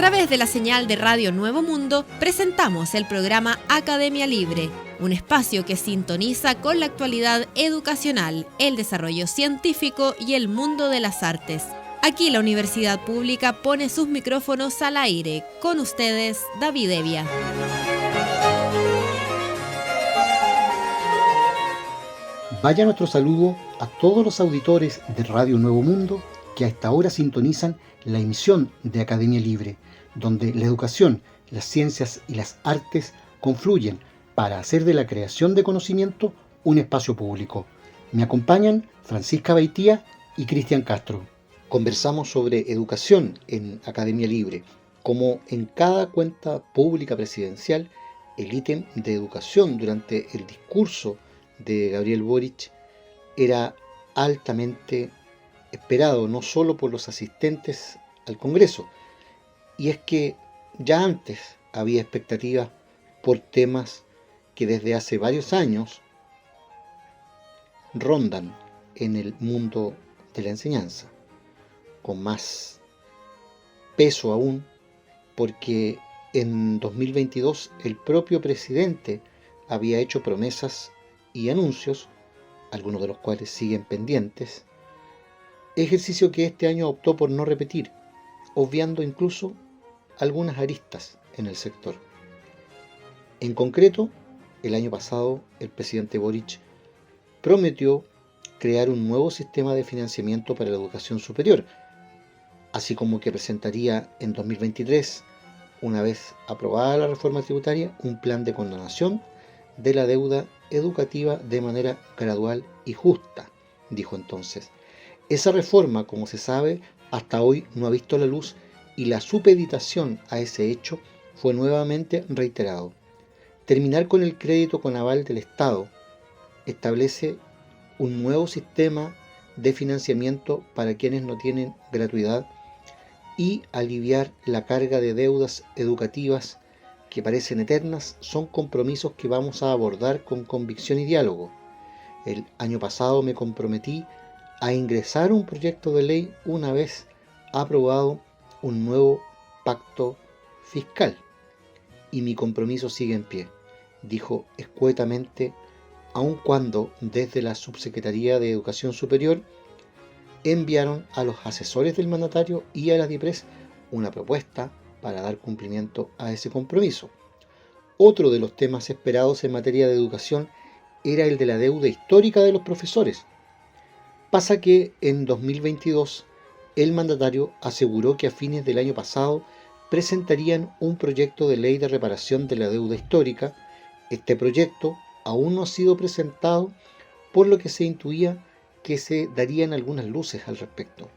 través de la señal de Radio Nuevo Mundo, presentamos el programa Academia Libre, un espacio que sintoniza con la actualidad educacional, el desarrollo científico y el mundo de las artes. Aquí la Universidad Pública pone sus micrófonos al aire. Con ustedes, David Evia. Vaya nuestro saludo a todos los auditores de Radio Nuevo Mundo que a esta hora sintonizan la emisión de Academia Libre, donde la educación, las ciencias y las artes confluyen para hacer de la creación de conocimiento un espacio público. Me acompañan Francisca Baitía y Cristian Castro. Conversamos sobre educación en Academia Libre, como en cada cuenta pública presidencial, el ítem de educación durante el discurso de Gabriel Boric era altamente esperado, no solo por los asistentes al Congreso, y es que ya antes había expectativas por temas que desde hace varios años rondan en el mundo de la enseñanza, con más peso aún, porque en 2022 el propio presidente había hecho promesas y anuncios, algunos de los cuales siguen pendientes, ejercicio que este año optó por no repetir, obviando incluso algunas aristas en el sector. En concreto, el año pasado el presidente Boric prometió crear un nuevo sistema de financiamiento para la educación superior, así como que presentaría en 2023, una vez aprobada la reforma tributaria, un plan de condonación de la deuda educativa de manera gradual y justa, dijo entonces. Esa reforma, como se sabe, hasta hoy no ha visto la luz y la supeditación a ese hecho fue nuevamente reiterado. Terminar con el crédito con aval del Estado establece un nuevo sistema de financiamiento para quienes no tienen gratuidad y aliviar la carga de deudas educativas que parecen eternas son compromisos que vamos a abordar con convicción y diálogo. El año pasado me comprometí a ingresar un proyecto de ley una vez aprobado un nuevo pacto fiscal, y mi compromiso sigue en pie, dijo escuetamente, aun cuando desde la Subsecretaría de Educación Superior enviaron a los asesores del mandatario y a la DIPRES una propuesta para dar cumplimiento a ese compromiso. Otro de los temas esperados en materia de educación era el de la deuda histórica de los profesores. Pasa que en 2022 el mandatario aseguró que a fines del año pasado presentarían un proyecto de ley de reparación de la deuda histórica. Este proyecto aún no ha sido presentado, por lo que se intuía que se darían algunas luces al respecto.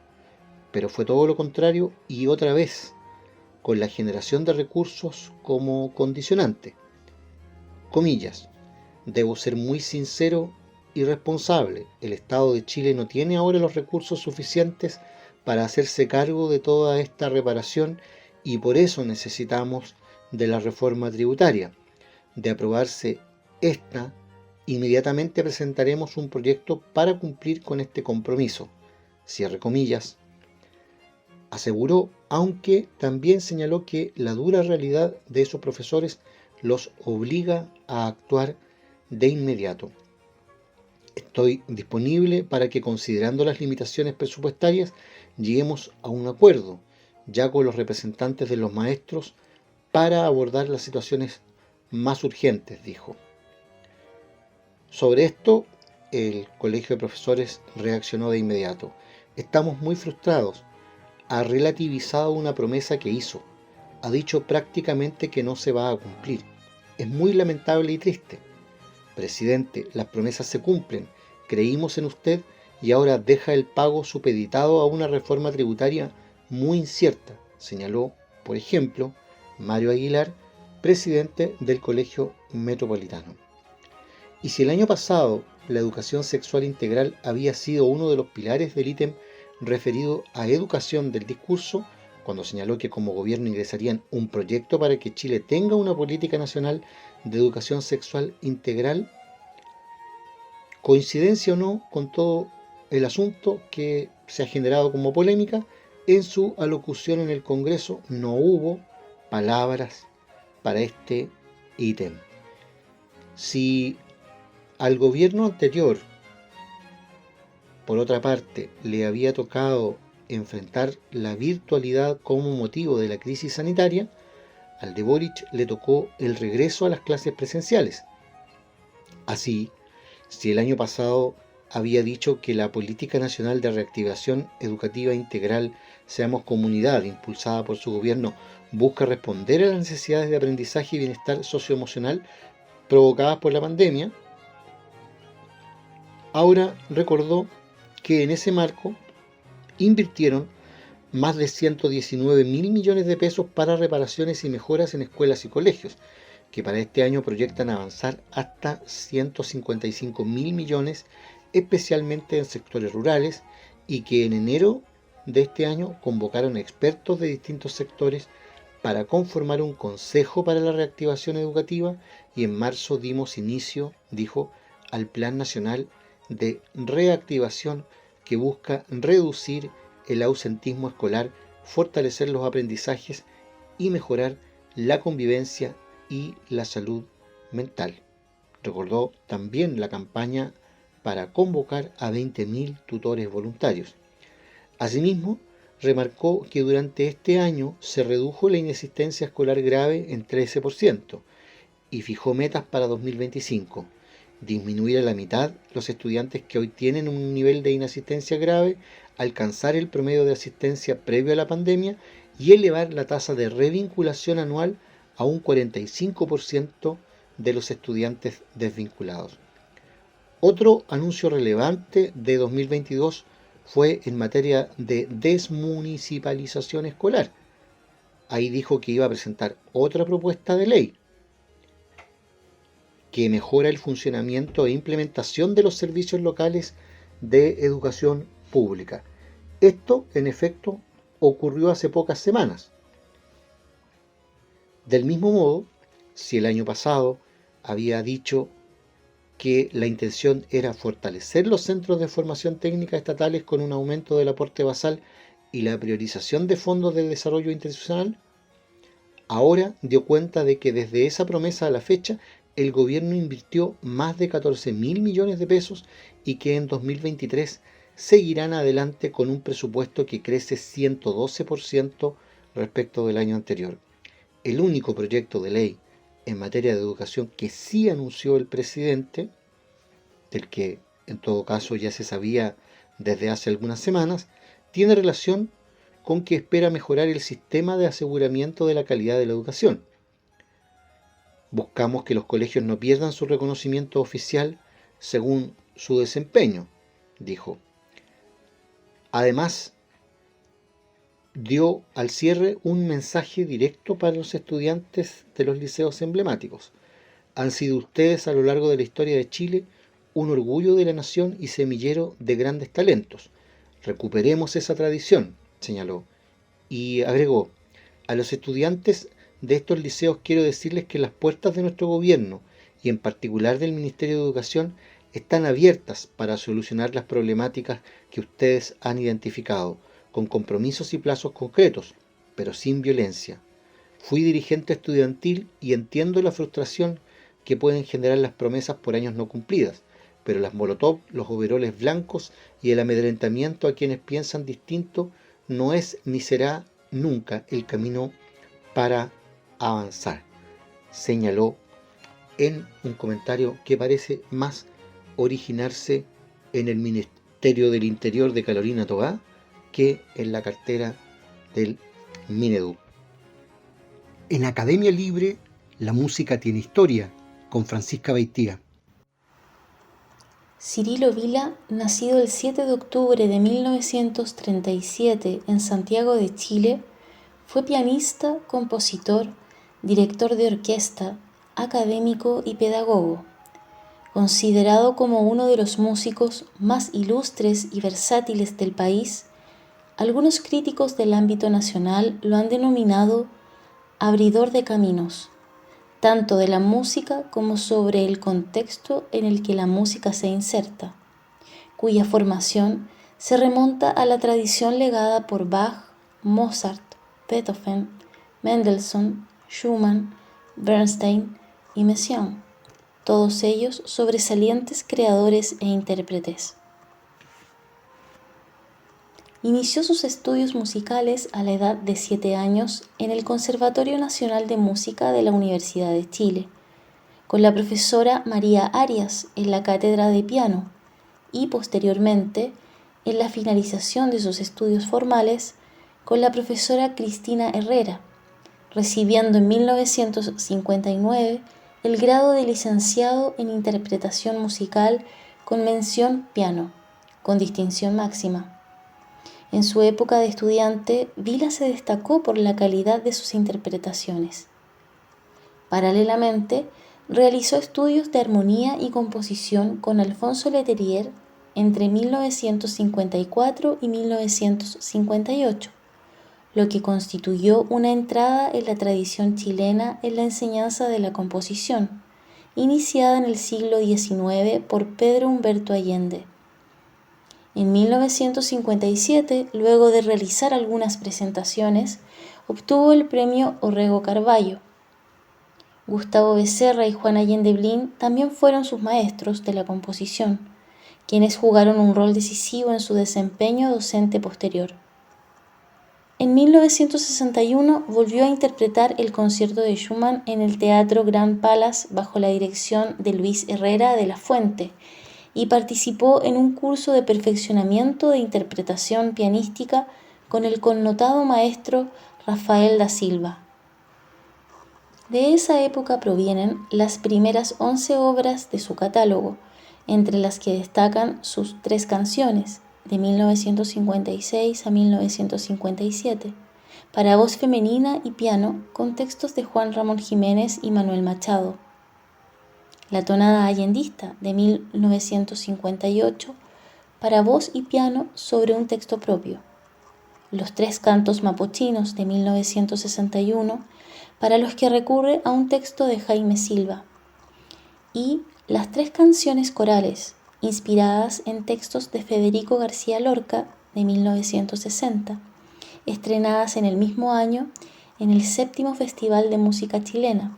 Pero fue todo lo contrario y otra vez con la generación de recursos como condicionante. Comillas, debo ser muy sincero y responsable. El Estado de Chile no tiene ahora los recursos suficientes para hacerse cargo de toda esta reparación y por eso necesitamos de la reforma tributaria. De aprobarse esta, inmediatamente presentaremos un proyecto para cumplir con este compromiso. Cierre comillas. Aseguró, aunque también señaló que la dura realidad de esos profesores los obliga a actuar de inmediato. Estoy disponible para que, considerando las limitaciones presupuestarias, lleguemos a un acuerdo, ya con los representantes de los maestros, para abordar las situaciones más urgentes, dijo. Sobre esto, el Colegio de Profesores reaccionó de inmediato. Estamos muy frustrados. Ha relativizado una promesa que hizo. Ha dicho prácticamente que no se va a cumplir. Es muy lamentable y triste. Presidente, las promesas se cumplen. Creímos en usted y ahora deja el pago supeditado a una reforma tributaria muy incierta, señaló, por ejemplo, Mario Aguilar, presidente del Colegio Metropolitano. Y si el año pasado la educación sexual integral había sido uno de los pilares del ítem referido a educación del discurso, cuando señaló que como gobierno ingresarían un proyecto para que Chile tenga una política nacional de educación sexual integral, coincidencia o no con todo el asunto que se ha generado como polémica, en su alocución en el Congreso no hubo palabras para este ítem. Si al gobierno anterior, por otra parte, le había tocado enfrentar la virtualidad como motivo de la crisis sanitaria, al de Boric le tocó el regreso a las clases presenciales. Así, si el año pasado había dicho que la Política Nacional de Reactivación Educativa Integral Seamos Comunidad, impulsada por su gobierno, busca responder a las necesidades de aprendizaje y bienestar socioemocional provocadas por la pandemia, ahora recordó que en ese marco invirtieron más de 119.000 millones de pesos para reparaciones y mejoras en escuelas y colegios, que para este año proyectan avanzar hasta 155.000 millones, especialmente en sectores rurales, y que en enero de este año convocaron expertos de distintos sectores para conformar un consejo para la reactivación educativa, y en marzo dimos inicio, dijo, al Plan Nacional de Reactivación que busca reducir el ausentismo escolar, fortalecer los aprendizajes y mejorar la convivencia y la salud mental. Recordó también la campaña para convocar a 20.000 tutores voluntarios. Asimismo, remarcó que durante este año se redujo la inexistencia escolar grave en 13% y fijó metas para 2025. Disminuir a la mitad los estudiantes que hoy tienen un nivel de inasistencia grave, alcanzar el promedio de asistencia previo a la pandemia y elevar la tasa de revinculación anual a un 45% de los estudiantes desvinculados. Otro anuncio relevante de 2022 fue en materia de desmunicipalización escolar. Ahí dijo que iba a presentar otra propuesta de ley que mejora el funcionamiento e implementación de los servicios locales de educación pública. Esto, en efecto, ocurrió hace pocas semanas. Del mismo modo, si el año pasado había dicho que la intención era fortalecer los centros de formación técnica estatales con un aumento del aporte basal y la priorización de fondos de desarrollo institucional, ahora dio cuenta de que desde esa promesa a la fecha el gobierno invirtió más de 14.000 millones de pesos y que en 2023 seguirán adelante con un presupuesto que crece 112% respecto del año anterior. El único proyecto de ley en materia de educación que sí anunció el presidente, del que en todo caso ya se sabía desde hace algunas semanas, tiene relación con que espera mejorar el sistema de aseguramiento de la calidad de la educación. Buscamos que los colegios no pierdan su reconocimiento oficial según su desempeño, dijo. Además, dio al cierre un mensaje directo para los estudiantes de los liceos emblemáticos. Han sido ustedes a lo largo de la historia de Chile un orgullo de la nación y semillero de grandes talentos. Recuperemos esa tradición, señaló. Y agregó, a los estudiantes de estos liceos quiero decirles que las puertas de nuestro gobierno, y en particular del Ministerio de Educación, están abiertas para solucionar las problemáticas que ustedes han identificado, con compromisos y plazos concretos, pero sin violencia. Fui dirigente estudiantil y entiendo la frustración que pueden generar las promesas por años no cumplidas, pero las molotov, los overoles blancos y el amedrentamiento a quienes piensan distinto no es ni será nunca el camino para avanzar, señaló en un comentario que parece más originarse en el Ministerio del Interior de Carolina Toá que en la cartera del Mineduc. En Academia Libre, la música tiene historia, con Francisca Beitía. Cirilo Vila, nacido el 7 de octubre de 1937 en Santiago de Chile, fue pianista, compositor, director de orquesta, académico y pedagogo. Considerado como uno de los músicos más ilustres y versátiles del país, algunos críticos del ámbito nacional lo han denominado abridor de caminos, tanto de la música como sobre el contexto en el que la música se inserta, cuya formación se remonta a la tradición legada por Bach, Mozart, Beethoven, Mendelssohn, Schumann, Bernstein y Messiaen, todos ellos sobresalientes creadores e intérpretes. Inició sus estudios musicales a la edad de 7 años en el Conservatorio Nacional de Música de la Universidad de Chile, con la profesora María Arias en la cátedra de piano y posteriormente, en la finalización de sus estudios formales, con la profesora Cristina Herrera, recibiendo en 1959 el grado de licenciado en interpretación musical con mención piano, con distinción máxima. En su época de estudiante, Vila se destacó por la calidad de sus interpretaciones. Paralelamente, realizó estudios de armonía y composición con Alfonso Letelier entre 1954 y 1958, lo que constituyó una entrada en la tradición chilena en la enseñanza de la composición, iniciada en el siglo XIX por Pedro Humberto Allende. En 1957, luego de realizar algunas presentaciones, obtuvo el premio Orrego Carballo. Gustavo Becerra y Juan Allende Blin también fueron sus maestros de la composición, quienes jugaron un rol decisivo en su desempeño docente posterior. En 1961 volvió a interpretar el concierto de Schumann en el Teatro Grand Palace bajo la dirección de Luis Herrera de la Fuente, y participó en un curso de perfeccionamiento de interpretación pianística con el connotado maestro Rafael da Silva. De esa época provienen las primeras 11 obras de su catálogo, entre las que destacan sus 3 canciones, de 1956 a 1957, para voz femenina y piano, con textos de Juan Ramón Jiménez y Manuel Machado. La tonada allendista de 1958 para voz y piano sobre un texto propio. Los 3 cantos mapuchinos de 1961 para los que recurre a un texto de Jaime Silva. Y las 3 canciones corales inspiradas en textos de Federico García Lorca de 1960, estrenadas en el mismo año en el 7º Festival de Música Chilena,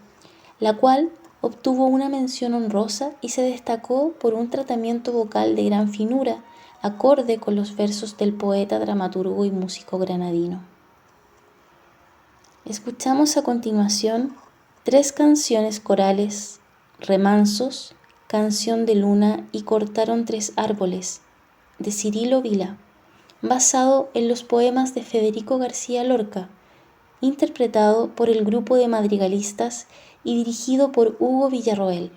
la cual obtuvo una mención honrosa y se destacó por un tratamiento vocal de gran finura, acorde con los versos del poeta, dramaturgo y músico granadino. Escuchamos a continuación 3 canciones corales, Remansos, Canción de Luna y Cortaron 3 árboles, de Cirilo Vila, basado en los poemas de Federico García Lorca, interpretado por el grupo de madrigalistas y dirigido por Hugo Villarroel.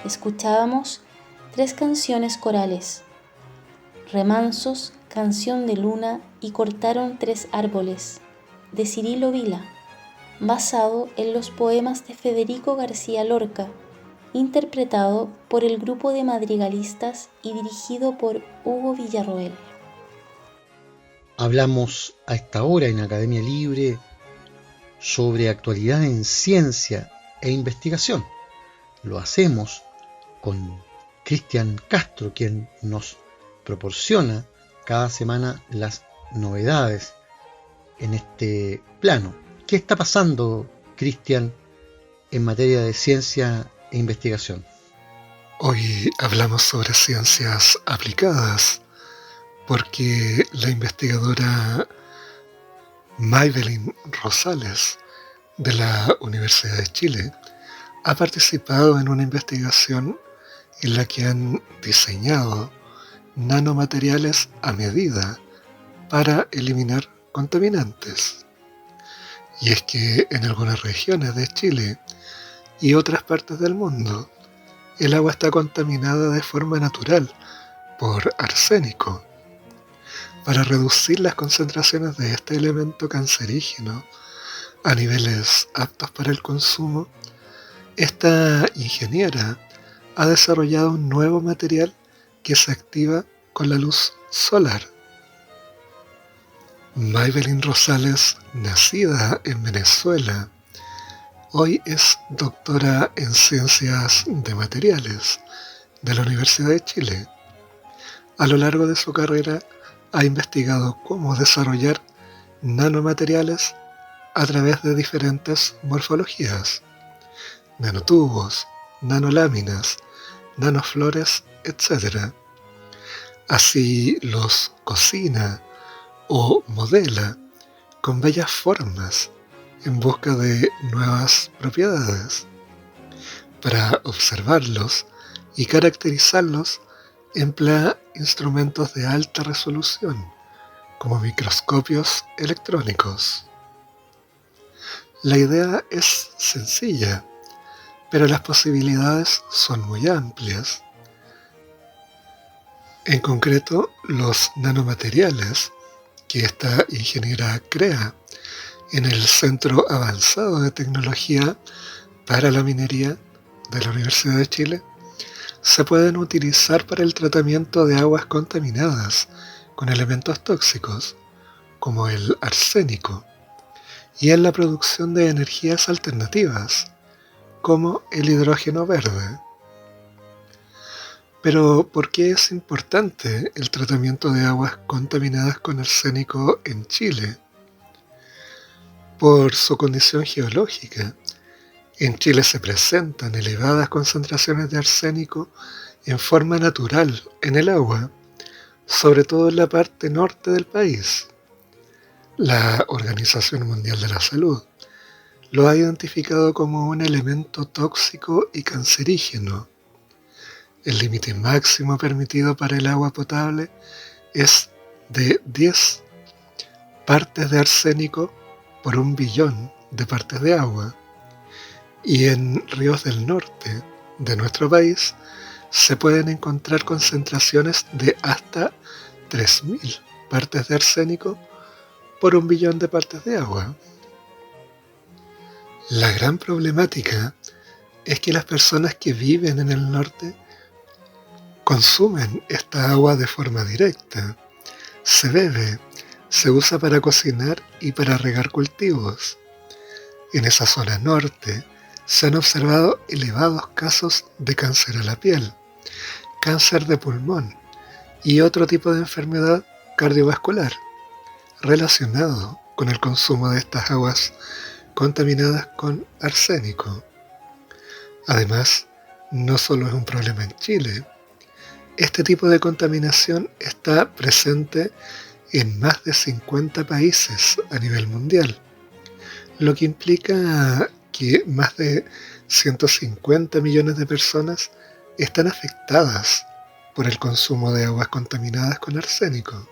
escuchábamos 3 canciones corales: Remansos, Canción de Luna y Cortaron 3 árboles, de Cirilo Vila, basado en los poemas de Federico García Lorca, interpretado por el grupo de madrigalistas y dirigido por Hugo Villarroel. Hablamos a esta hora en Academia Libre sobre actualidad en ciencia e investigación. Lo hacemos con Cristian Castro, quien nos proporciona cada semana las novedades en este plano. ¿Qué está pasando, Cristian, en materia de ciencia e investigación? Hoy hablamos sobre ciencias aplicadas, porque la investigadora Maybelline Rosales de la Universidad de Chile ha participado en una investigación en la que han diseñado nanomateriales a medida para eliminar contaminantes. Y es que en algunas regiones de Chile y otras partes del mundo, el agua está contaminada de forma natural por arsénico. Para reducir las concentraciones de este elemento cancerígeno a niveles aptos para el consumo, esta ingeniera ha desarrollado un nuevo material que se activa con la luz solar. Maybelline Rosales, nacida en Venezuela, hoy es doctora en Ciencias de Materiales de la Universidad de Chile. A lo largo de su carrera ha investigado cómo desarrollar nanomateriales a través de diferentes morfologías: nanotubos, nanoláminas, nanoflores, etc. Así los cocina o modela con bellas formas en busca de nuevas propiedades. Para observarlos y caracterizarlos, emplea instrumentos de alta resolución, como microscopios electrónicos. La idea es sencilla, pero las posibilidades son muy amplias. En concreto, los nanomateriales que esta ingeniera crea en el Centro Avanzado de Tecnología para la Minería de la Universidad de Chile se pueden utilizar para el tratamiento de aguas contaminadas con elementos tóxicos, como el arsénico, y en la producción de energías alternativas, como el hidrógeno verde. Pero, ¿por qué es importante el tratamiento de aguas contaminadas con arsénico en Chile? Por su condición geológica. En Chile se presentan elevadas concentraciones de arsénico en forma natural en el agua, sobre todo en la parte norte del país. La Organización Mundial de la Salud lo ha identificado como un elemento tóxico y cancerígeno. El límite máximo permitido para el agua potable es de 10 partes de arsénico por 1 billón de partes de agua. Y en ríos del norte de nuestro país se pueden encontrar concentraciones de hasta 3.000 partes de arsénico por 1 billón de partes de agua. La gran problemática es que las personas que viven en el norte consumen esta agua de forma directa. Se bebe, se usa para cocinar y para regar cultivos. En esa zona norte se han observado elevados casos de cáncer a la piel, cáncer de pulmón y otro tipo de enfermedad cardiovascular relacionado con el consumo de estas aguas contaminadas con arsénico. Además, no solo es un problema en Chile. Este tipo de contaminación está presente en más de 50 países a nivel mundial, lo que implica que más de 150 millones de personas están afectadas por el consumo de aguas contaminadas con arsénico.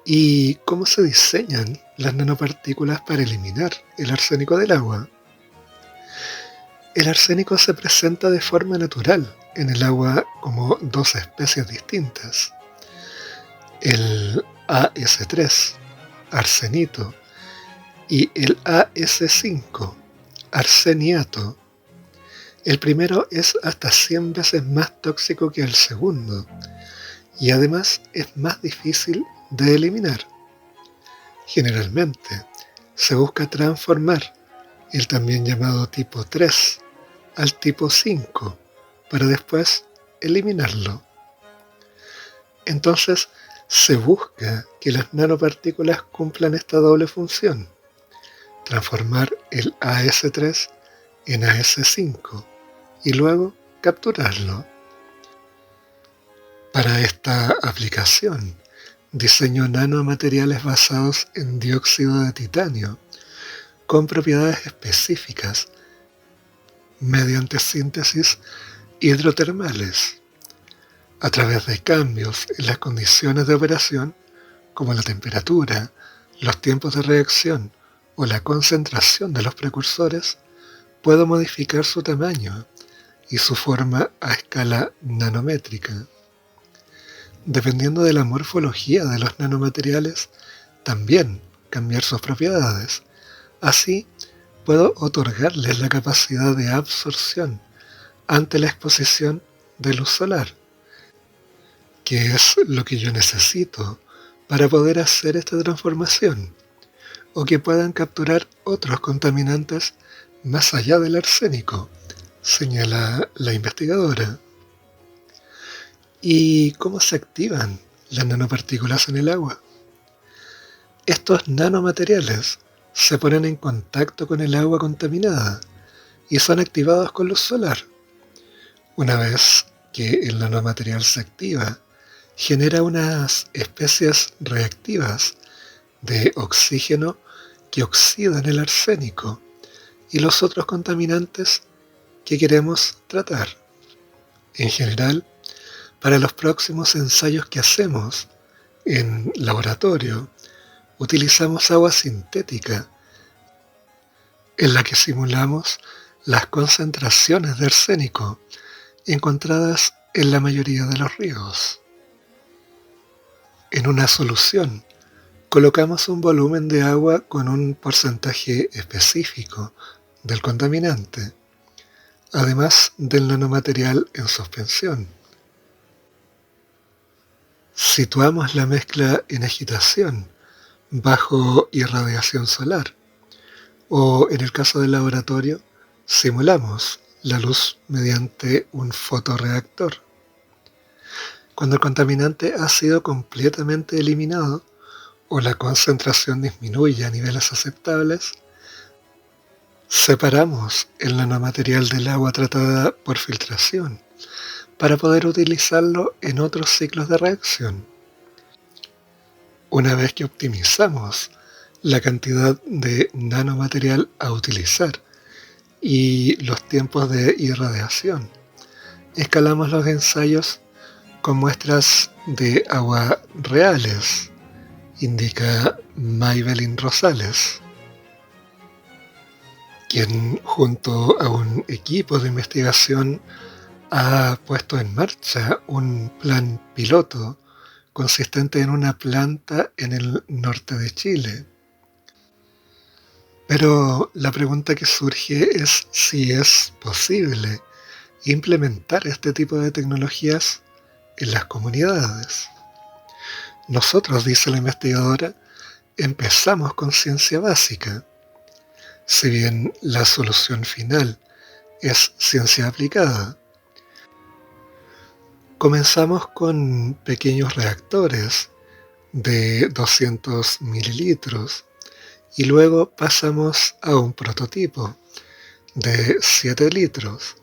¿Y cómo se diseñan las nanopartículas para eliminar el arsénico del agua? El arsénico se presenta de forma natural en el agua como dos especies distintas. El AS3, arsenito, y el AS5, arseniato. El primero es hasta 100 veces más tóxico que el segundo y además es más difícil de eliminar. Generalmente se busca transformar el también llamado tipo 3 al tipo 5 para después eliminarlo. Entonces se busca que las nanopartículas cumplan esta doble función: transformar el AS3 en AS5 y luego capturarlo. Para esta aplicación, diseño nanomateriales basados en dióxido de titanio con propiedades específicas mediante síntesis hidrotermales a través de cambios en las condiciones de operación como la temperatura, los tiempos de reacción o la concentración de los precursores. Puedo modificar su tamaño y su forma a escala nanométrica. Dependiendo de la morfología de los nanomateriales, también cambiar sus propiedades. Así, puedo otorgarles la capacidad de absorción ante la exposición de luz solar, que es lo que yo necesito para poder hacer esta transformación, o que puedan capturar otros contaminantes más allá del arsénico, señala la investigadora. ¿Y cómo se activan las nanopartículas en el agua? Estos nanomateriales se ponen en contacto con el agua contaminada y son activados con luz solar. Una vez que el nanomaterial se activa, genera unas especies reactivas de oxígeno que oxidan el arsénico y los otros contaminantes que queremos tratar. En general, para los próximos ensayos que hacemos en laboratorio, utilizamos agua sintética en la que simulamos las concentraciones de arsénico encontradas en la mayoría de los ríos. En una solución, colocamos un volumen de agua con un porcentaje específico del contaminante, además del nanomaterial en suspensión. Situamos la mezcla en agitación bajo irradiación solar, o en el caso del laboratorio, simulamos la luz mediante un fotorreactor. Cuando el contaminante ha sido completamente eliminado o la concentración disminuye a niveles aceptables, separamos el nanomaterial del agua tratada por filtración para poder utilizarlo en otros ciclos de reacción. Una vez que optimizamos la cantidad de nanomaterial a utilizar y los tiempos de irradiación, escalamos los ensayos con muestras de agua reales, indica Maybelline Rosales, quien junto a un equipo de investigación ha puesto en marcha un plan piloto consistente en una planta en el norte de Chile. Pero la pregunta que surge es si es posible implementar este tipo de tecnologías en las comunidades. Nosotros, dice la investigadora, empezamos con ciencia básica. Si bien la solución final es ciencia aplicada, comenzamos con pequeños reactores de 200 mililitros y luego pasamos a un prototipo de 7 litros.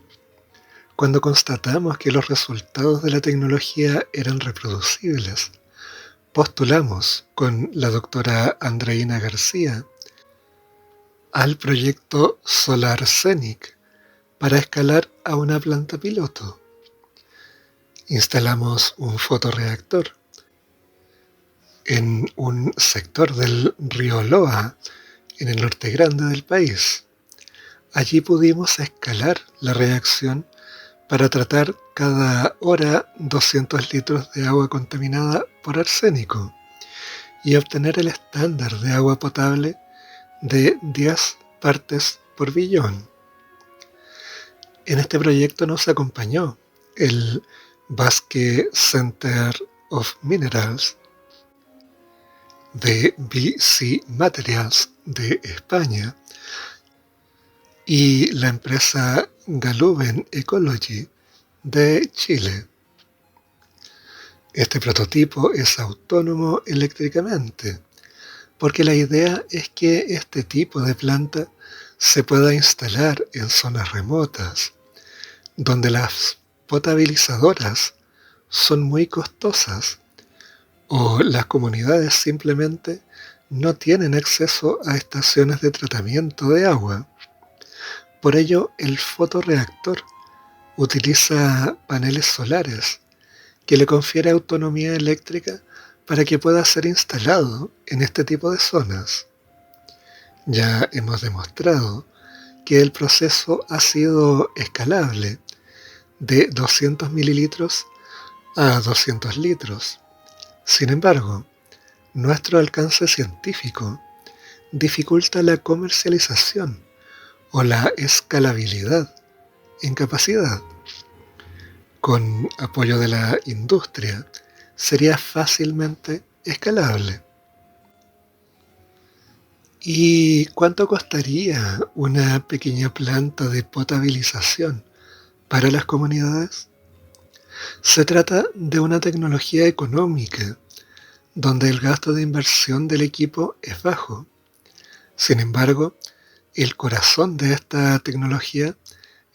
Cuando constatamos que los resultados de la tecnología eran reproducibles, postulamos con la doctora Andreina García al proyecto SolarSenic para escalar a una planta piloto. Instalamos un fotorreactor en un sector del río Loa, en el norte grande del país. Allí pudimos escalar la reacción para tratar cada hora 200 litros de agua contaminada por arsénico y obtener el estándar de agua potable de 10 partes por billón. En este proyecto nos acompañó el Basque Center of Minerals de BC Materials de España y la empresa Galuben Ecology de Chile. Este prototipo es autónomo eléctricamente, porque la idea es que este tipo de planta se pueda instalar en zonas remotas, donde las potabilizadoras son muy costosas o las comunidades simplemente no tienen acceso a estaciones de tratamiento de agua. Por ello, el fotorreactor utiliza paneles solares que le confiere autonomía eléctrica para que pueda ser instalado en este tipo de zonas. Ya hemos demostrado que el proceso ha sido escalable de 200 mililitros a 200 litros. Sin embargo, nuestro alcance científico dificulta la comercialización o la escalabilidad en capacidad. Con apoyo de la industria, sería fácilmente escalable. ¿Y cuánto costaría una pequeña planta de potabilización para las comunidades? Se trata de una tecnología económica, donde el gasto de inversión del equipo es bajo. Sin embargo, el corazón de esta tecnología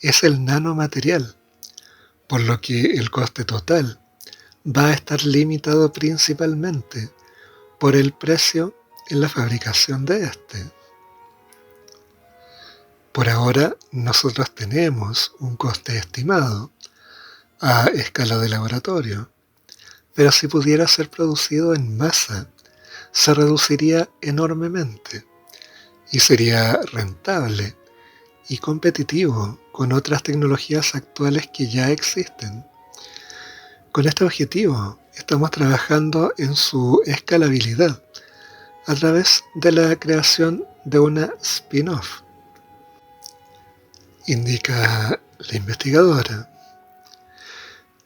es el nanomaterial, por lo que el coste total va a estar limitado principalmente por el precio en la fabricación de este. Por ahora, nosotros tenemos un coste estimado a escala de laboratorio, pero si pudiera ser producido en masa, se reduciría enormemente y sería rentable y competitivo con otras tecnologías actuales que ya existen. Con este objetivo, estamos trabajando en su escalabilidad a través de la creación de una spin-off, indica la investigadora.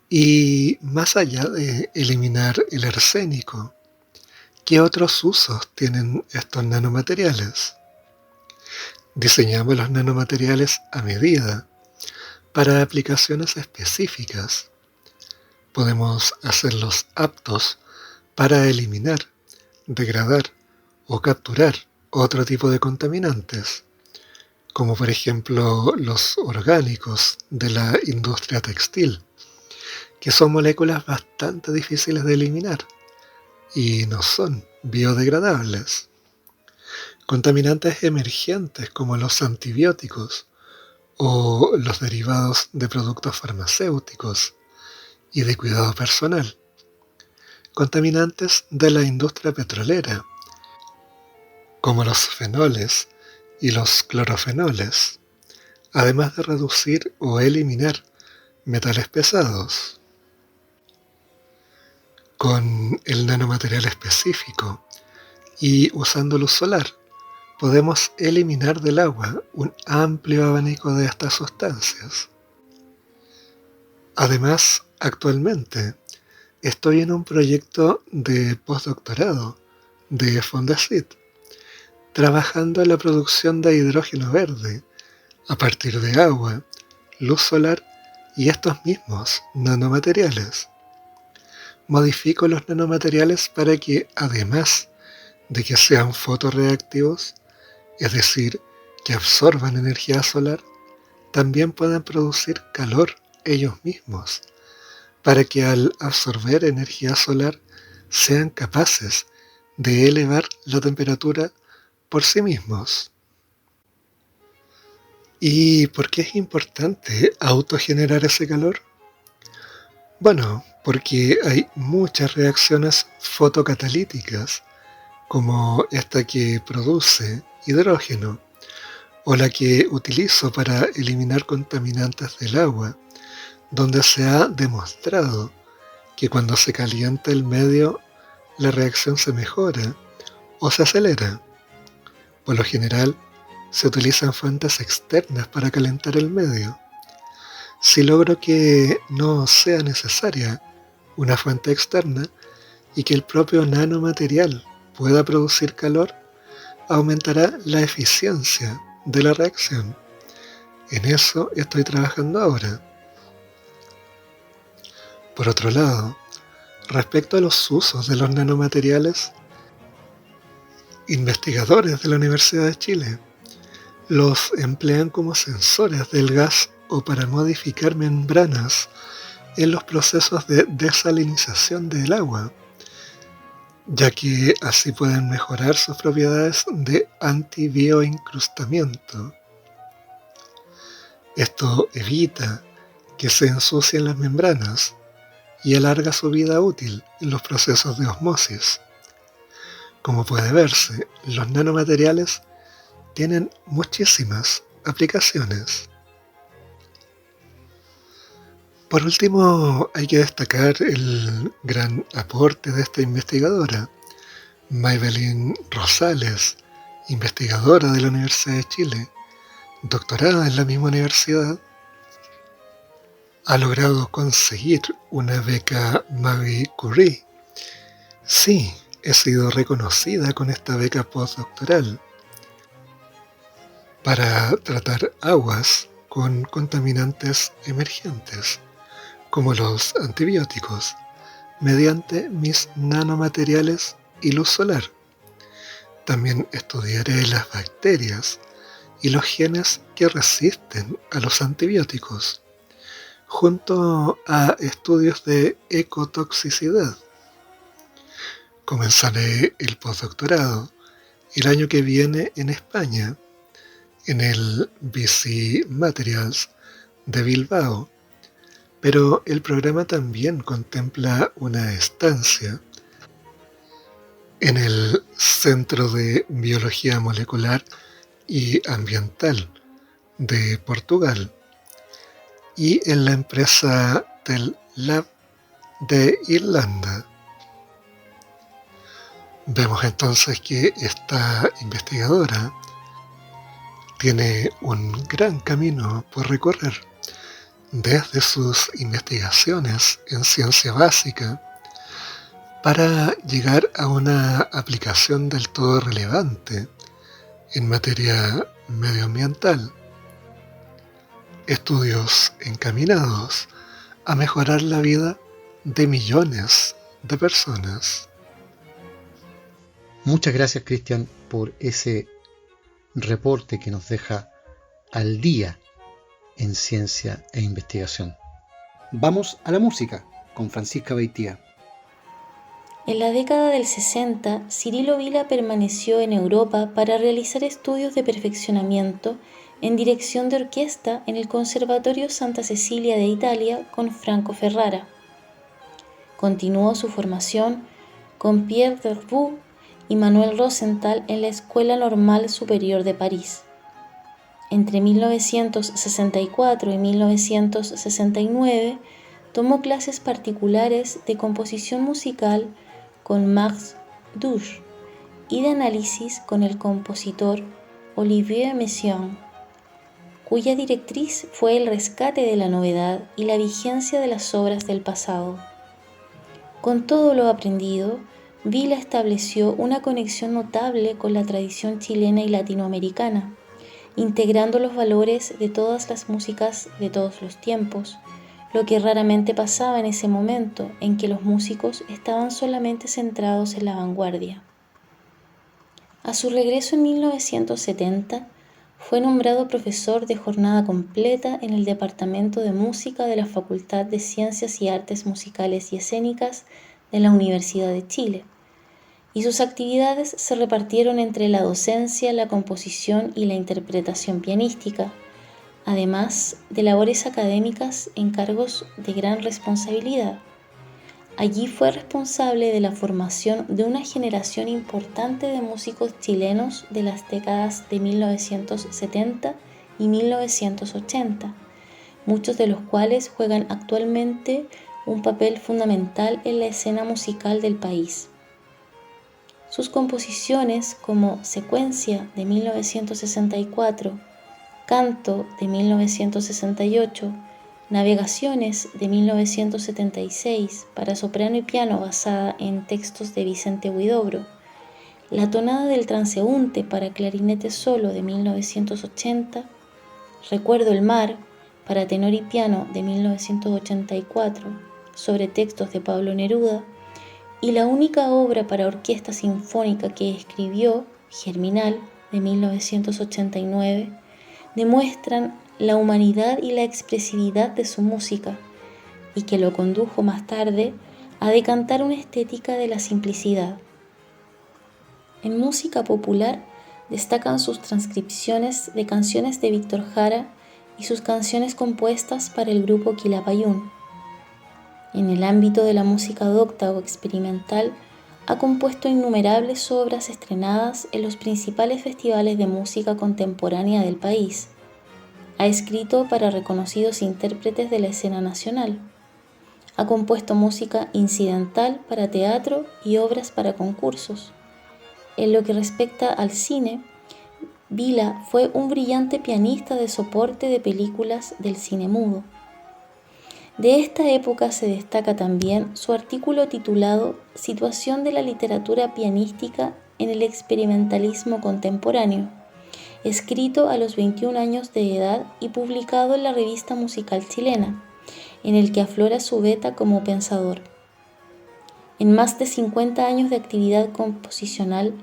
Y más allá de eliminar el arsénico, ¿qué otros usos tienen estos nanomateriales? Diseñamos los nanomateriales a medida para aplicaciones específicas. Podemos hacerlos aptos para eliminar, degradar o capturar otro tipo de contaminantes, como por ejemplo los orgánicos de la industria textil, que son moléculas bastante difíciles de eliminar y no son biodegradables. Contaminantes emergentes como los antibióticos o los derivados de productos farmacéuticos y de cuidado personal. Contaminantes de la industria petrolera, como los fenoles y los clorofenoles, además de reducir o eliminar metales pesados. Con el nanomaterial específico y usando luz solar, podemos eliminar del agua un amplio abanico de estas sustancias. Además, actualmente estoy en un proyecto de postdoctorado de Fondesit, trabajando en la producción de hidrógeno verde a partir de agua, luz solar y estos mismos nanomateriales. Modifico los nanomateriales para que, además de que sean fotorreactivos, es decir, que absorban energía solar, también puedan producir calor ellos mismos, para que al absorber energía solar sean capaces de elevar la temperatura por sí mismos. ¿Y por qué es importante autogenerar ese calor? Bueno, porque hay muchas reacciones fotocatalíticas, como esta que produce hidrógeno, o la que utilizo para eliminar contaminantes del agua, donde se ha demostrado que cuando se calienta el medio, la reacción se mejora o se acelera. Por lo general, se utilizan fuentes externas para calentar el medio. Si logro que no sea necesaria una fuente externa y que el propio nanomaterial pueda producir calor, aumentará la eficiencia de la reacción. En eso estoy trabajando ahora. Por otro lado, respecto a los usos de los nanomateriales, investigadores de la Universidad de Chile los emplean como sensores del gas o para modificar membranas en los procesos de desalinización del agua, ya que así pueden mejorar sus propiedades de antibioincrustamiento. Esto evita que se ensucien las membranas y alarga su vida útil en los procesos de osmosis. Como puede verse, los nanomateriales tienen muchísimas aplicaciones. Por último, hay que destacar el gran aporte de esta investigadora, Maybelline Rosales, investigadora de la Universidad de Chile, doctorada en la misma universidad. Ha logrado conseguir una beca Marie Curie. Sí, he sido reconocida con esta beca postdoctoral para tratar aguas con contaminantes emergentes, como los antibióticos, mediante mis nanomateriales y luz solar. También estudiaré las bacterias y los genes que resisten a los antibióticos, junto a estudios de ecotoxicidad. Comenzaré el postdoctorado el año que viene en España, en el BC Materials de Bilbao, pero el programa también contempla una estancia en el Centro de Biología Molecular y Ambiental de Portugal y en la empresa Tel Lab de Irlanda. Vemos entonces que esta investigadora tiene un gran camino por recorrer, desde sus investigaciones en ciencia básica para llegar a una aplicación del todo relevante en materia medioambiental. Estudios encaminados a mejorar la vida de millones de personas. Muchas gracias, Cristian, por ese reporte que nos deja al día en ciencia e investigación. Vamos a la música con Francisca Beitía. En la década del 60, Cirilo Vila permaneció en Europa para realizar estudios de perfeccionamiento en dirección de orquesta en el Conservatorio Santa Cecilia de Italia con Franco Ferrara. Continuó su formación con Pierre Derbout y Manuel Rosenthal en la Escuela Normal Superior de París. Entre 1964 y 1969 tomó clases particulares de composición musical con Max Duche y de análisis con el compositor Olivier Messiaen, cuya directriz fue el rescate de la novedad y la vigencia de las obras del pasado. Con todo lo aprendido, Vila estableció una conexión notable con la tradición chilena y latinoamericana, integrando los valores de todas las músicas de todos los tiempos, lo que raramente pasaba en ese momento en que los músicos estaban solamente centrados en la vanguardia. A su regreso en 1970, fue nombrado profesor de jornada completa en el Departamento de Música de la Facultad de Ciencias y Artes Musicales y Escénicas de la Universidad de Chile, y sus actividades se repartieron entre la docencia, la composición y la interpretación pianística, además de labores académicas en cargos de gran responsabilidad. Allí fue responsable de la formación de una generación importante de músicos chilenos de las décadas de 1970 y 1980, muchos de los cuales juegan actualmente un papel fundamental en la escena musical del país. Sus composiciones como Secuencia de 1964, Canto de 1968, Navegaciones de 1976 para soprano y piano basada en textos de Vicente Huidobro, La tonada del transeúnte para clarinete solo de 1980, Recuerdo el mar para tenor y piano de 1984 sobre textos de Pablo Neruda, y la única obra para orquesta sinfónica que escribió, Germinal de 1989, demuestran la humanidad y la expresividad de su música, y que lo condujo más tarde a decantar una estética de la simplicidad. En música popular destacan sus transcripciones de canciones de Víctor Jara y sus canciones compuestas para el grupo Quilapayún. En el ámbito de la música docta o experimental, ha compuesto innumerables obras estrenadas en los principales festivales de música contemporánea del país. Ha escrito para reconocidos intérpretes de la escena nacional. Ha compuesto música incidental para teatro y obras para concursos. En lo que respecta al cine, Vila fue un brillante pianista de soporte de películas del cine mudo. De esta época se destaca también su artículo titulado Situación de la literatura pianística en el experimentalismo contemporáneo, escrito a los 21 años de edad y publicado en la Revista Musical Chilena, en el que aflora su beta como pensador. En más de 50 años de actividad composicional,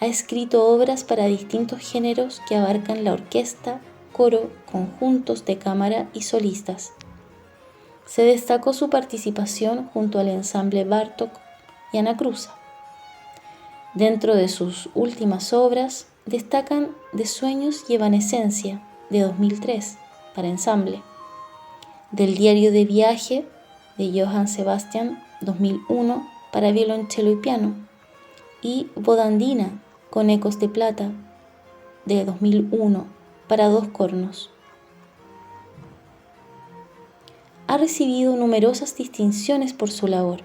ha escrito obras para distintos géneros que abarcan la orquesta, coro, conjuntos de cámara y solistas. Se destacó su participación junto al ensamble Bartók y Anacruza. Dentro de sus últimas obras destacan De sueños y evanescencia, de 2003, para ensamble, Del diario de viaje, de Johann Sebastian, 2001, para violonchelo y piano, y Bodandina, con ecos de plata, de 2001, para dos cornos. Ha recibido numerosas distinciones por su labor.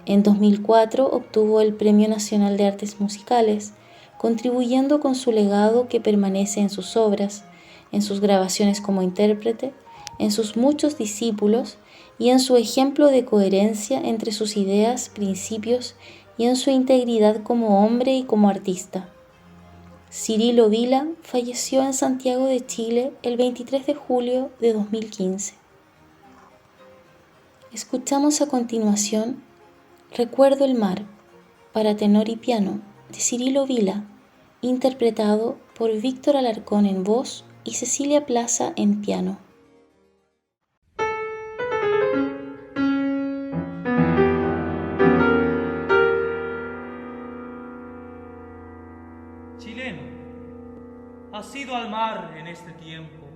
En 2004 obtuvo el Premio Nacional de Artes Musicales, contribuyendo con su legado que permanece en sus obras, en sus grabaciones como intérprete, en sus muchos discípulos y en su ejemplo de coherencia entre sus ideas, principios y en su integridad como hombre y como artista. Cirilo Vila falleció en Santiago de Chile el 23 de julio de 2015. Escuchamos a continuación Recuerdo el mar, para tenor y piano, de Cirilo Vila, interpretado por Víctor Alarcón en voz y Cecilia Plaza en piano. Chileno, has ido al mar en este tiempo.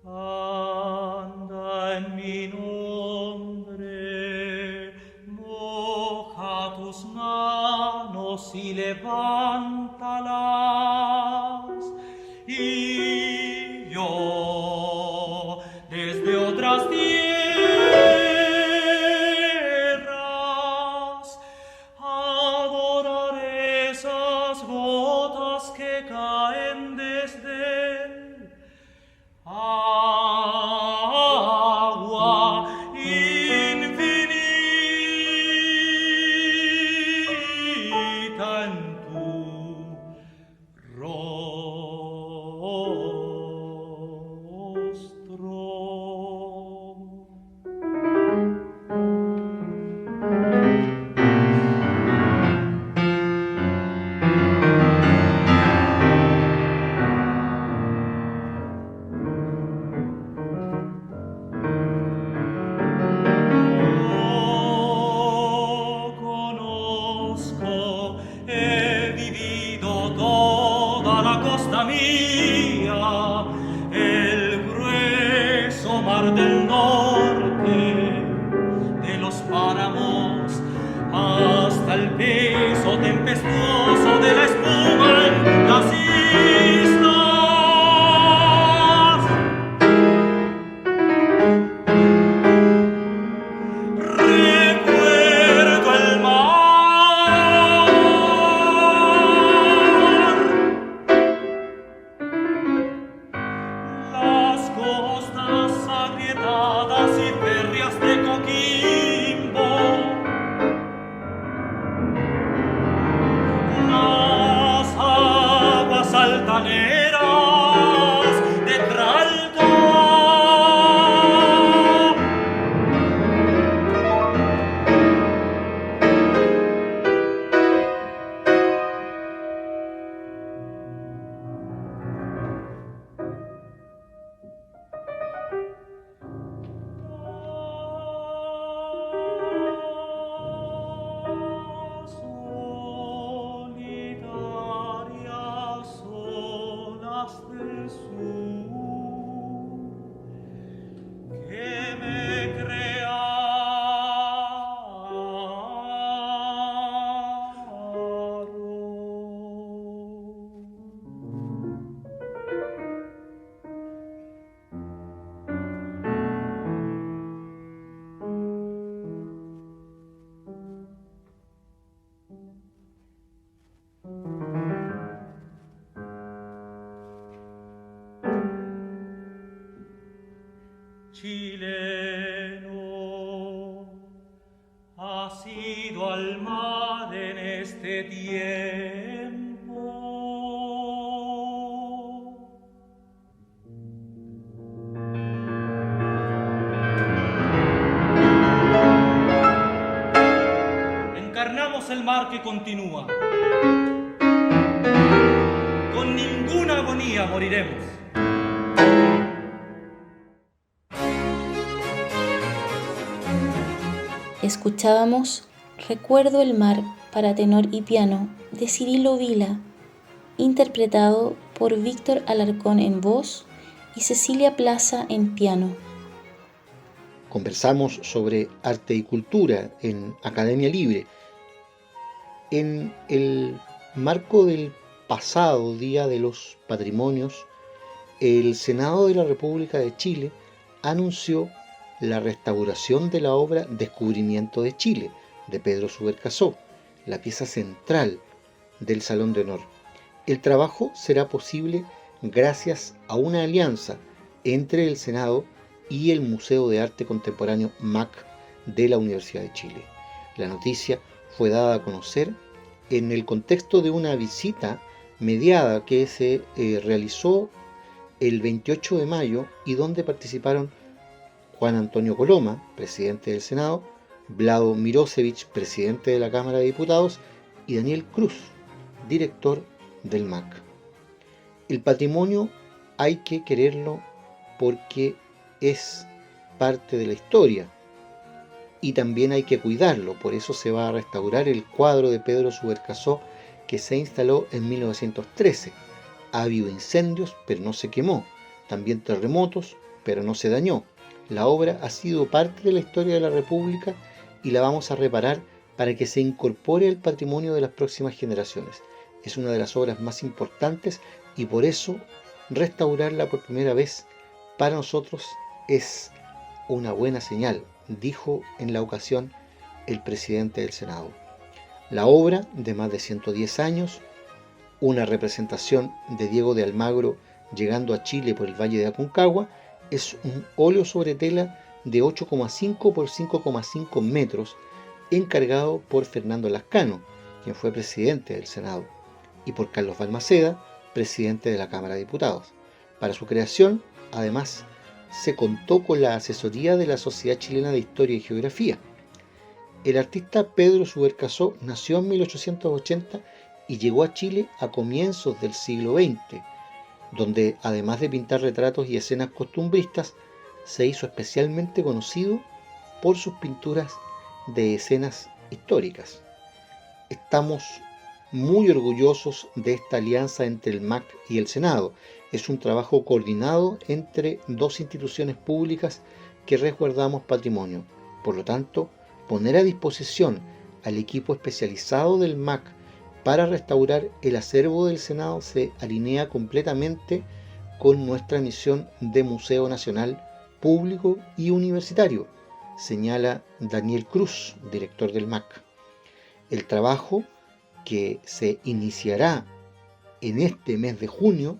Anda en mi nombre, moja tus manos y levántalas, y yo desde otras tierras adoraré esas gotas que caen desde agua infinita en tu rostro. Conozco, he vivido toda la costa mía, chileno ha sido al mar en este tiempo. Encarnamos el mar que continúa. Con ninguna agonía moriremos. Escuchábamos Recuerdo el mar para tenor y piano de Cirilo Vila, interpretado por Víctor Alarcón en voz y Cecilia Plaza en piano. Conversamos sobre arte y cultura en Academia Libre. En el marco del pasado Día de los Patrimonios, el Senado de la República de Chile anunció la restauración de la obra Descubrimiento de Chile, de Pedro Subercaseaux, la pieza central del Salón de Honor. El trabajo será posible gracias a una alianza entre el Senado y el Museo de Arte Contemporáneo MAC de la Universidad de Chile. La noticia fue dada a conocer en el contexto de una visita mediada que se realizó el 28 de mayo y donde participaron Juan Antonio Coloma, presidente del Senado, Vlado Mirosevich, presidente de la Cámara de Diputados, y Daniel Cruz, director del MAC. El patrimonio hay que quererlo porque es parte de la historia y también hay que cuidarlo. Por eso se va a restaurar el cuadro de Pedro Subercaseaux que se instaló en 1913. Ha habido incendios, pero no se quemó. También terremotos, pero no se dañó. La obra ha sido parte de la historia de la República y la vamos a reparar para que se incorpore al patrimonio de las próximas generaciones. Es una de las obras más importantes y por eso restaurarla por primera vez para nosotros es una buena señal, dijo en la ocasión el presidente del Senado. La obra, de más de 110 años, una representación de Diego de Almagro llegando a Chile por el Valle de Aconcagua, es un óleo sobre tela de 8,5 por 5,5 metros, encargado por Fernando Lascano, quien fue presidente del Senado, y por Carlos Balmaceda, presidente de la Cámara de Diputados. Para su creación, además, se contó con la asesoría de la Sociedad Chilena de Historia y Geografía. El artista Pedro Subercaseaux nació en 1880 y llegó a Chile a comienzos del siglo XX, donde además de pintar retratos y escenas costumbristas, se hizo especialmente conocido por sus pinturas de escenas históricas. Estamos muy orgullosos de esta alianza entre el MAC y el Senado. Es un trabajo coordinado entre dos instituciones públicas que resguardamos patrimonio. Por lo tanto, poner a disposición al equipo especializado del MAC para restaurar el acervo del Senado se alinea completamente con nuestra misión de Museo Nacional Público y Universitario, señala Daniel Cruz, director del MAC. El trabajo, que se iniciará en este mes de junio,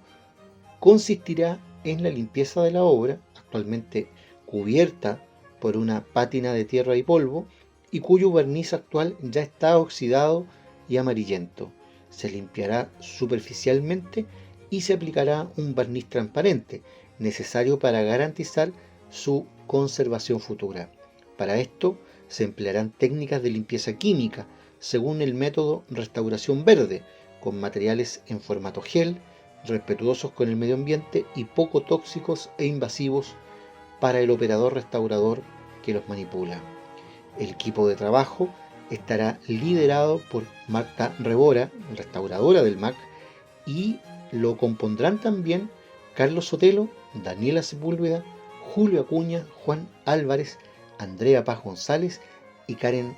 consistirá en la limpieza de la obra, actualmente cubierta por una pátina de tierra y polvo, y cuyo barniz actual ya está oxidado y amarillento. Se limpiará superficialmente y se aplicará un barniz transparente, necesario para garantizar su conservación futura. Para esto se emplearán técnicas de limpieza química, según el método Restauración Verde, con materiales en formato gel, respetuosos con el medio ambiente y poco tóxicos e invasivos para el operador restaurador que los manipula. El equipo de trabajo estará liderado por Marta Rebora, restauradora del MAC, y lo compondrán también Carlos Sotelo, Daniela Sepúlveda, Julio Acuña, Juan Álvarez, Andrea Paz González y Karen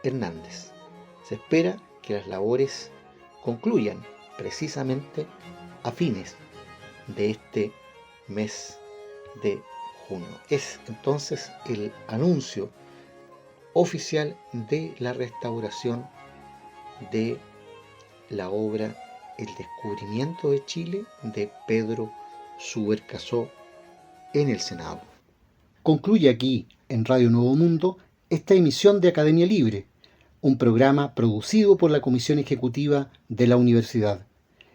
Hernández. Se espera que las labores concluyan precisamente a fines de este mes de junio. Es entonces el anuncio oficial de la restauración de la obra El Descubrimiento de Chile de Pedro Subercaseaux en el Senado. Concluye aquí, en Radio Nuevo Mundo, esta emisión de Academia Libre, un programa producido por la Comisión Ejecutiva de la Universidad.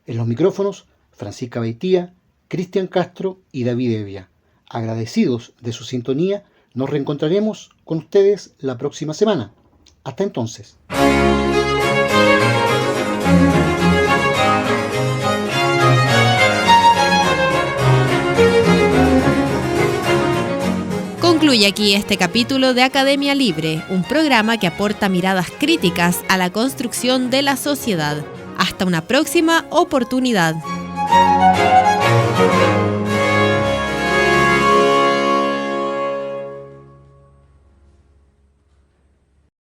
En los micrófonos, Francisca Beitía, Cristian Castro y David Evia. Agradecidos de su sintonía, nos reencontraremos con ustedes la próxima semana. Hasta entonces. Concluye aquí este capítulo de Academia Libre, un programa que aporta miradas críticas a la construcción de la sociedad. Hasta una próxima oportunidad.